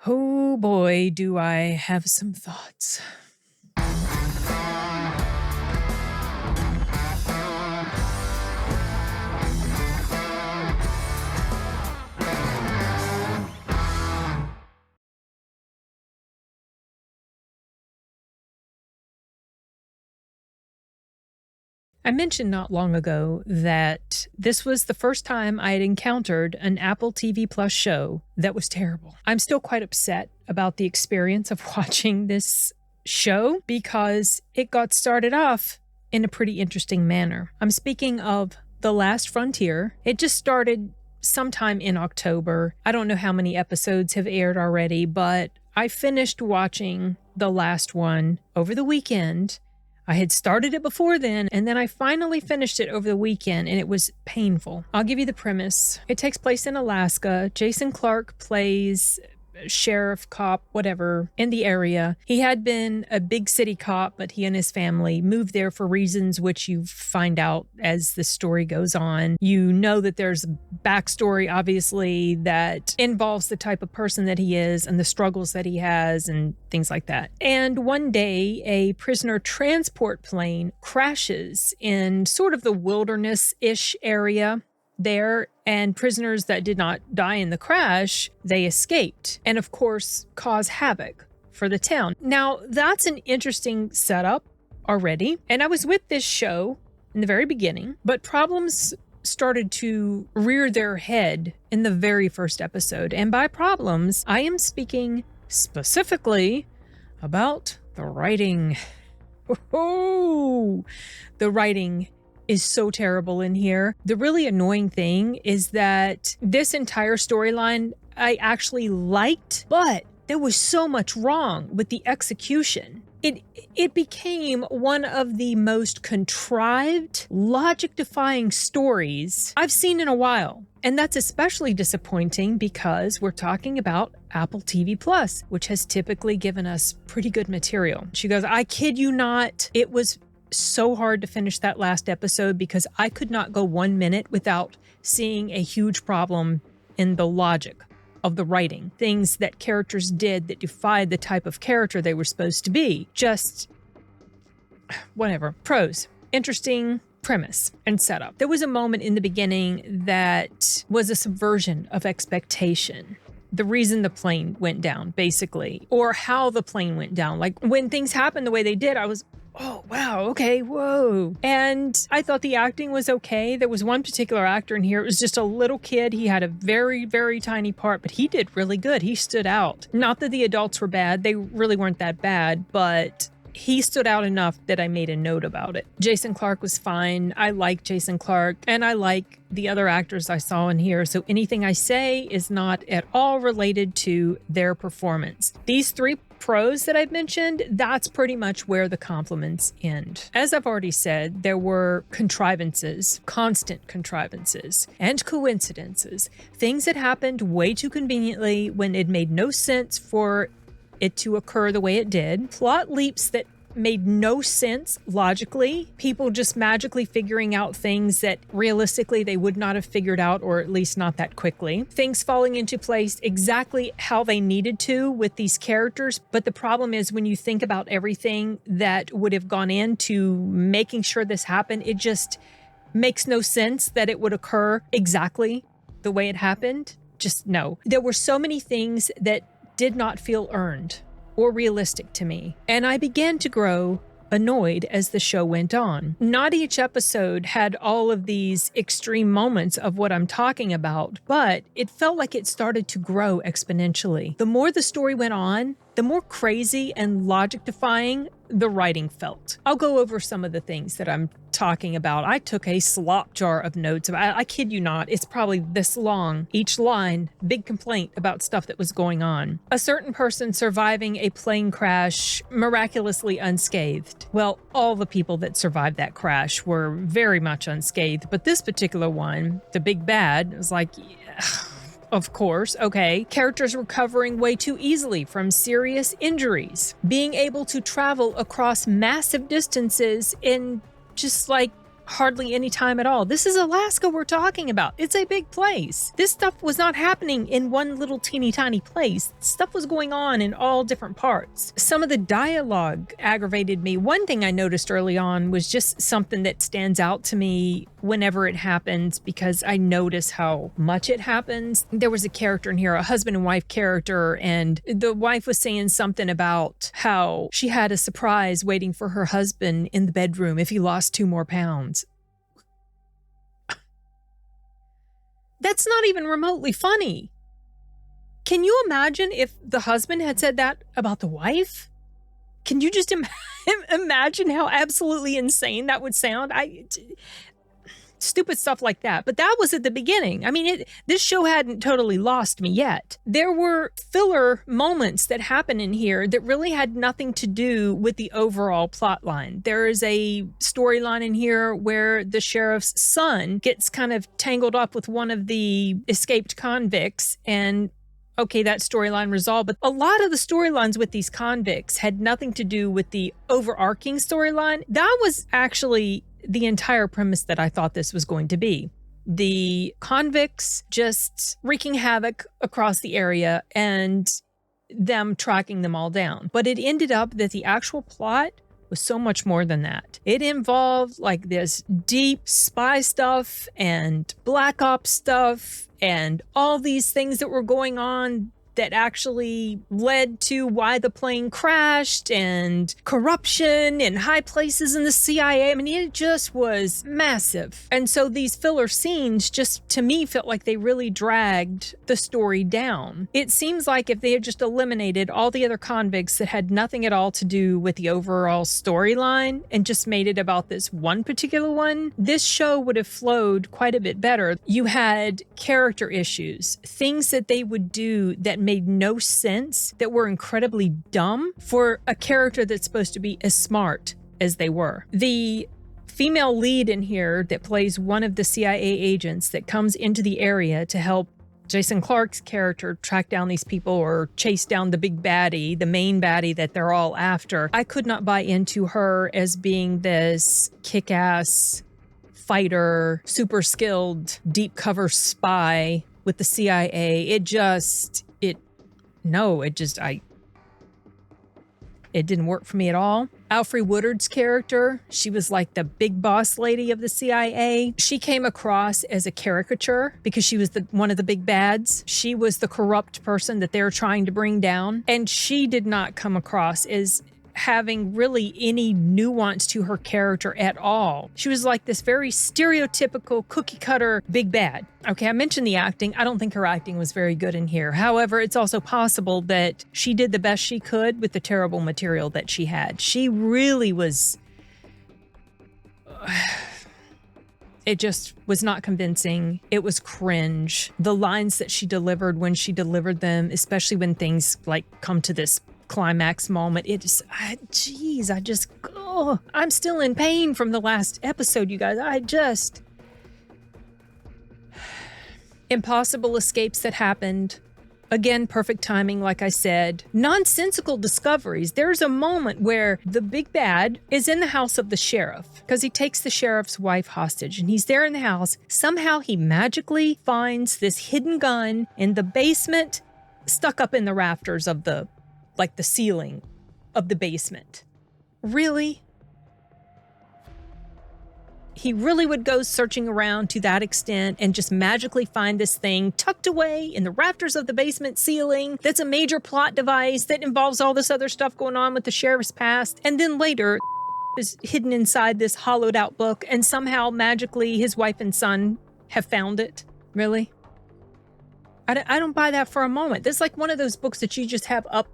Oh boy, do I have some thoughts. I mentioned not long ago that this was the first time I had encountered an Apple TV Plus show that was terrible. I'm still quite upset about the experience of watching this show because it got started off in a pretty interesting manner. I'm speaking of The Last Frontier. It just started sometime in October. I don't know how many episodes have aired already, but I finished watching the last one over the weekend. I had started it before then, and then I finally finished it over the weekend, and it was painful. I'll give you the premise. It takes place in Alaska. Jason Clarke plays sheriff, cop, whatever, in the area. He had been a big city cop, but he and his family moved there for reasons which you find out as the story goes on. You know that there's a backstory, obviously, that involves the type of person that he is and the struggles that he has and things like that. And one day, a prisoner transport plane crashes in sort of the wilderness-ish area there, and prisoners that did not die in the crash, they escaped and of course cause havoc for the town. Now that's an interesting setup already, and I was with this show in the very beginning, but problems started to rear their head in the very first episode. And by problems, I am speaking specifically about the writing. Oh, the writing is so terrible in here. The really annoying thing is that this entire storyline I actually liked, but there was so much wrong with the execution. It became one of the most contrived, logic-defying stories I've seen in a while. And that's especially disappointing because we're talking about Apple TV Plus, which has typically given us pretty good material. She goes, I kid you not, it was so hard to finish that last episode because I could not go 1 minute without seeing a huge problem in the logic of the writing. Things that characters did that defied the type of character they were supposed to be. Just whatever. Pros. Interesting premise and setup. There was a moment in the beginning that was a subversion of expectation. The reason the plane went down, basically, or how the plane went down. Like when things happened the way they did, I was, oh, wow, okay, whoa. And I thought the acting was okay. There was one particular actor in here. It was just a little kid. He had a very, very tiny part, but he did really good. He stood out. Not that the adults were bad. They really weren't that bad, but he stood out enough that I made a note about it. Jason Clarke was fine. I like Jason Clarke, and I like the other actors I saw in here, so anything I say is not at all related to their performance. These three pros that I've mentioned, that's pretty much where the compliments end. As I've already said, there were contrivances, constant contrivances, and coincidences. Things that happened way too conveniently when it made no sense for it to occur the way it did. Plot leaps that made no sense logically. People just magically figuring out things that realistically they would not have figured out, or at least not that quickly. Things falling into place exactly how they needed to with these characters. But the problem is when you think about everything that would have gone into making sure this happened, it just makes no sense that it would occur exactly the way it happened. Just no. There were so many things that did not feel earned or realistic to me, and I began to grow annoyed as the show went on. Not each episode had all of these extreme moments of what I'm talking about, but it felt like it started to grow exponentially. The more the story went on, the more crazy and logic-defying the writing felt. I'll go over some of the things that I'm talking about. I took a slop jar of notes. I kid you not, it's probably this long. Each line, big complaint about stuff that was going on. A certain person surviving a plane crash miraculously unscathed. Well, all the people that survived that crash were very much unscathed, but this particular one, the big bad, was like, yeah, of course, okay. Characters recovering way too easily from serious injuries. Being able to travel across massive distances in just like hardly any time at all. This is Alaska we're talking about. It's a big place. This stuff was not happening in one little teeny tiny place. Stuff was going on in all different parts. Some of the dialogue aggravated me. One thing I noticed early on was just something that stands out to me whenever it happens, because I notice how much it happens. There was a character in here, a husband and wife character, and the wife was saying something about how she had a surprise waiting for her husband in the bedroom if he lost 2 more pounds. That's not even remotely funny. Can you imagine if the husband had said that about the wife? Can you just imagine how absolutely insane that would sound? Stupid stuff like that. But that was at the beginning. I mean, this show hadn't totally lost me yet. There were filler moments that happen in here that really had nothing to do with the overall plot line. There is a storyline in here where the sheriff's son gets kind of tangled up with one of the escaped convicts, and okay, that storyline resolved. But a lot of the storylines with these convicts had nothing to do with the overarching storyline. That was actually the entire premise that I thought this was going to be. The convicts just wreaking havoc across the area and them tracking them all down. But it ended up that the actual plot was so much more than that. It involved like this deep spy stuff and black ops stuff and all these things that were going on that actually led to why the plane crashed, and corruption in high places in the CIA. I mean, it just was massive. And so these filler scenes just, to me, felt like they really dragged the story down. It seems like if they had just eliminated all the other convicts that had nothing at all to do with the overall storyline and just made it about this one particular one, this show would have flowed quite a bit better. You had character issues, things that they would do that made no sense, that were incredibly dumb for a character that's supposed to be as smart as they were. The female lead in here that plays one of the CIA agents that comes into the area to help Jason Clarke's character track down these people or chase down the big baddie, the main baddie that they're all after. I could not buy into her as being this kick-ass fighter, super skilled, deep cover spy with the CIA. It didn't work for me at all. Alfre Woodard's character, she was like the big boss lady of the CIA. She came across as a caricature because she was one of the big bads. She was the corrupt person that they were trying to bring down. And she did not come across as having really any nuance to her character at all. She was like this very stereotypical cookie cutter big bad. Okay, I mentioned the acting. I don't think her acting was very good in here. However, it's also possible that she did the best she could with the terrible material that she had. She really was... It just was not convincing. It was cringe. The lines that she delivered when she delivered them, especially when things like come to this climax moment, I'm still in pain from the last episode, you guys. Impossible escapes that happened. Again, perfect timing, like I said. Nonsensical discoveries. There's a moment where the big bad is in the house of the sheriff because he takes the sheriff's wife hostage, and he's there in the house. Somehow he magically finds this hidden gun in the basement, stuck up in the rafters of the ceiling of the basement. Really? He really would go searching around to that extent and just magically find this thing tucked away in the rafters of the basement ceiling that's a major plot device that involves all this other stuff going on with the sheriff's past, and then later is hidden inside this hollowed out book, and somehow magically his wife and son have found it? Really? I don't buy that for a moment. This is like one of those books that you just have up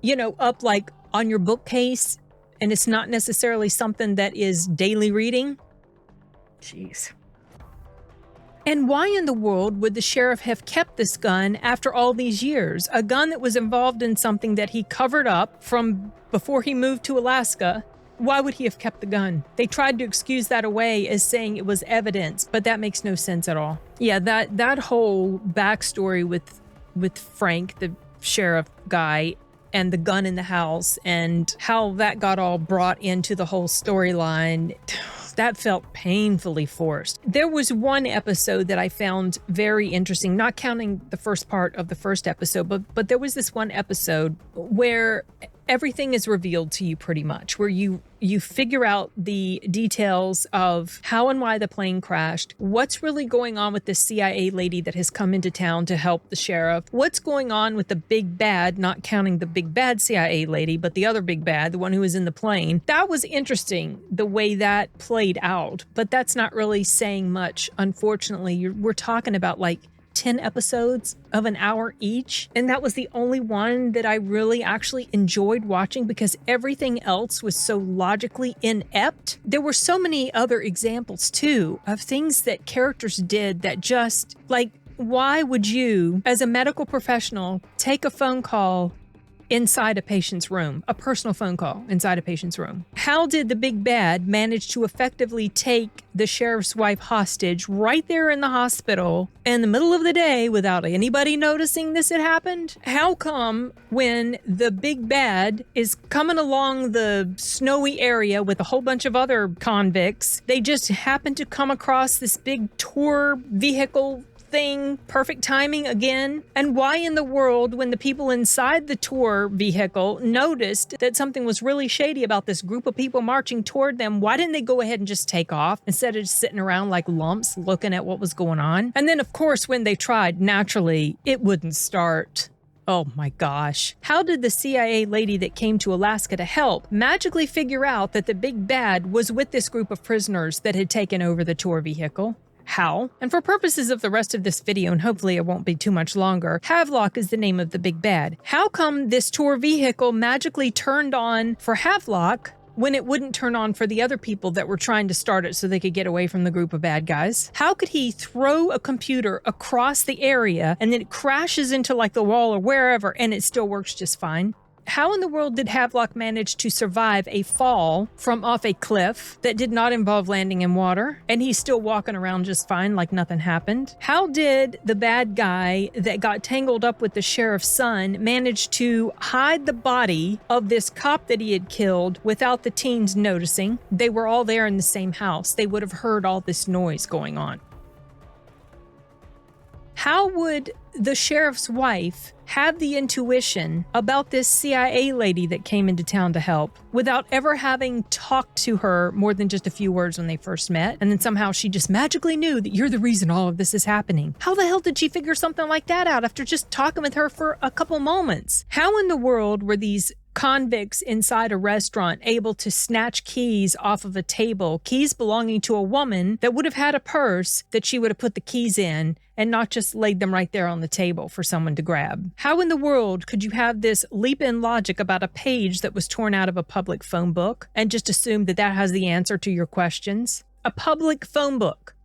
like on your bookcase, and it's not necessarily something that is daily reading. Jeez. And why in the world would the sheriff have kept this gun after all these years? A gun that was involved in something that he covered up from before he moved to Alaska. Why would he have kept the gun? They tried to excuse that away as saying it was evidence, but that makes no sense at all. Yeah, that whole backstory with Frank, the sheriff guy, and the gun in the house, and how that got all brought into the whole storyline. That felt painfully forced. There was one episode that I found very interesting, not counting the first part of the first episode, but there was this one episode where everything is revealed to you pretty much, where you figure out the details of how and why the plane crashed, what's really going on with this CIA lady that has come into town to help the sheriff, what's going on with the big bad, not counting the big bad CIA lady, but the other big bad, the one who was in the plane. That was interesting, the way that played out, but that's not really saying much. Unfortunately, we're talking about like 10 episodes of an hour each. And that was the only one that I really actually enjoyed watching because everything else was so logically inept. There were so many other examples too of things that characters did that just like, why would you, as a medical professional, take a phone call inside a patient's room, a personal phone call inside a patient's room? How did the big bad manage to effectively take the sheriff's wife hostage right there in the hospital in the middle of the day without anybody noticing this had happened? How come when the big bad is coming along the snowy area with a whole bunch of other convicts, they just happen to come across this big tour vehicle thing, perfect timing again? And why in the world, when the people inside the tour vehicle noticed that something was really shady about this group of people marching toward them, why didn't they go ahead and just take off instead of just sitting around like lumps looking at what was going on? And then, of course, when they tried, naturally, it wouldn't start. Oh my gosh. How did the CIA lady that came to Alaska to help magically figure out that the big bad was with this group of prisoners that had taken over the tour vehicle? How? And for purposes of the rest of this video, and hopefully it won't be too much longer, Havelock is the name of the big bad. How come this tour vehicle magically turned on for Havelock when it wouldn't turn on for the other people that were trying to start it so they could get away from the group of bad guys? How could he throw a computer across the area and then it crashes into like the wall or wherever and it still works just fine? How in the world did Havelock manage to survive a fall from off a cliff that did not involve landing in water, and he's still walking around just fine like nothing happened? How did the bad guy that got tangled up with the sheriff's son manage to hide the body of this cop that he had killed without the teens noticing? They were all there in the same house. They would have heard all this noise going on. How would the sheriff's wife have the intuition about this CIA lady that came into town to help without ever having talked to her more than just a few words when they first met? And then somehow she just magically knew that you're the reason all of this is happening. How the hell did she figure something like that out after just talking with her for a couple moments? How in the world were these convicts inside a restaurant able to snatch keys off of a table, keys belonging to a woman that would have had a purse that she would have put the keys in and not just laid them right there on the table for someone to grab? How in the world could you have this leap in logic about a page that was torn out of a public phone book and just assume that that has the answer to your questions? A public phone book.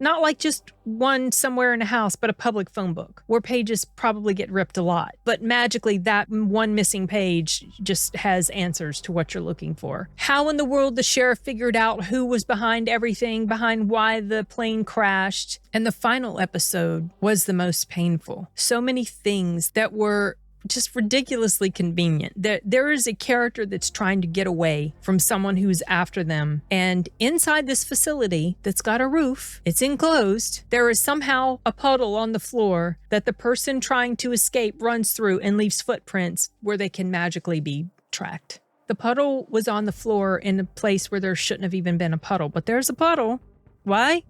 Not like just one somewhere in a house, but a public phone book where pages probably get ripped a lot. But magically, that one missing page just has answers to what you're looking for. How in the world the sheriff figured out who was behind everything, behind why the plane crashed. And the final episode was the most painful. So many things that were just ridiculously convenient. There is a character that's trying to get away from someone who's after them. And inside this facility that's got a roof, it's enclosed, there is somehow a puddle on the floor that the person trying to escape runs through and leaves footprints where they can magically be tracked. The puddle was on the floor in a place where there shouldn't have even been a puddle, but there's a puddle. Why?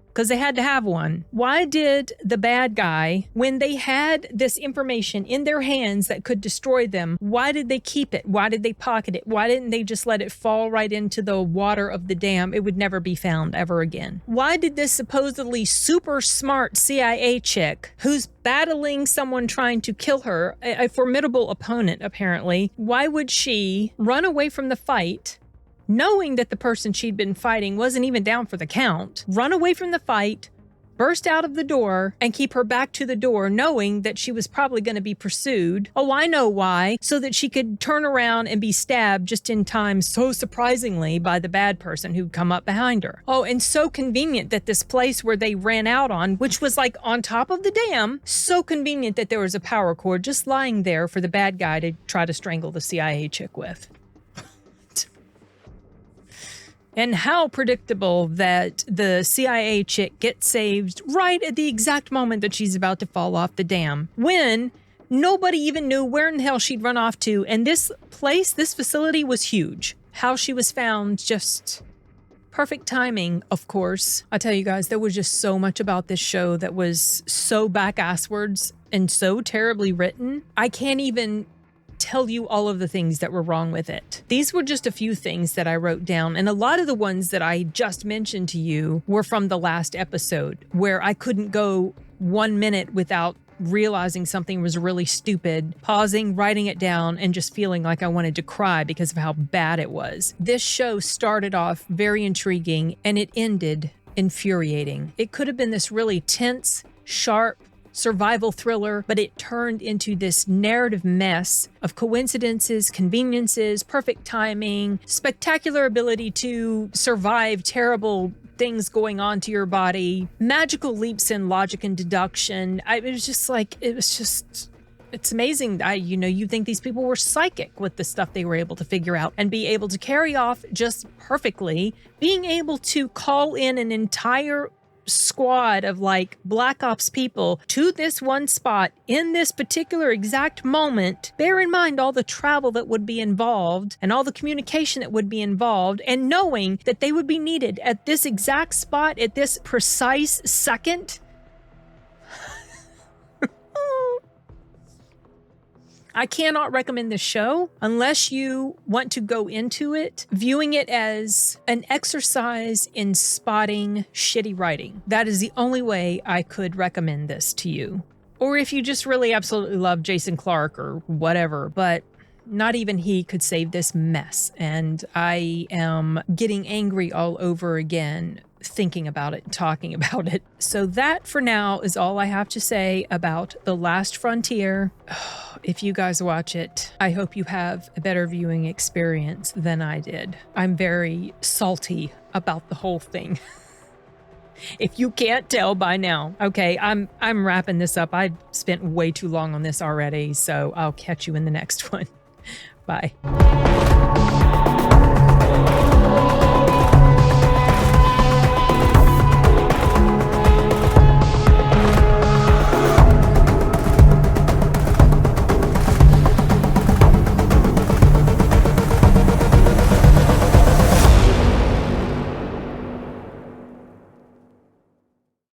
Because they had to have one. Why did the bad guy, when they had this information in their hands that could destroy them, why did they keep it? Why did they pocket it? Why didn't they just let it fall right into the water of the dam? It would never be found ever again. Why did this supposedly super smart CIA chick, who's battling someone trying to kill her, a formidable opponent apparently, why would she run away from the fight, knowing that the person she'd been fighting wasn't even down for the count, run away from the fight, burst out of the door, and keep her back to the door, knowing that she was probably going to be pursued? Oh, I know why. So that she could turn around and be stabbed just in time, so surprisingly, by the bad person who'd come up behind her. Oh, and so convenient that this place where they ran out on, which was like on top of the dam, so convenient that there was a power cord just lying there for the bad guy to try to strangle the CIA chick with. And how predictable that the CIA chick gets saved right at the exact moment that she's about to fall off the dam, when nobody even knew where in the hell she'd run off to. And this place, this facility was huge. How she was found, just perfect timing, of course. I tell you guys, there was just so much about this show that was so back-asswards and so terribly written. I can't even tell you all of the things that were wrong with it. These were just a few things that I wrote down, and a lot of the ones that I just mentioned to you were from the last episode, where I couldn't go 1 minute without realizing something was really stupid, pausing, writing it down, and just feeling like I wanted to cry because of how bad it was. This show started off very intriguing, and it ended infuriating. It could have been this really tense, sharp, survival thriller, but it turned into this narrative mess of coincidences, conveniences, perfect timing, spectacular ability to survive terrible things going on to your body, magical leaps in logic and deduction. It's amazing. You think these people were psychic with the stuff they were able to figure out and be able to carry off just perfectly, being able to call in an entire squad of like Black Ops people to this one spot in this particular exact moment. Bear in mind all the travel that would be involved and all the communication that would be involved, and knowing that they would be needed at this exact spot at this precise second. I cannot recommend this show unless you want to go into it viewing it as an exercise in spotting shitty writing. That is the only way I could recommend this to you. Or if you just really absolutely love Jason Clarke or whatever, but not even he could save this mess. And I am getting angry all over again thinking about it, talking about it. So that for now is all I have to say about The Last Frontier. If you guys watch it, I hope you have a better viewing experience than I did. I'm very salty about the whole thing. If you can't tell by now. Okay, I'm wrapping this up. I've spent way too long on this already, so I'll catch you in the next one. Bye.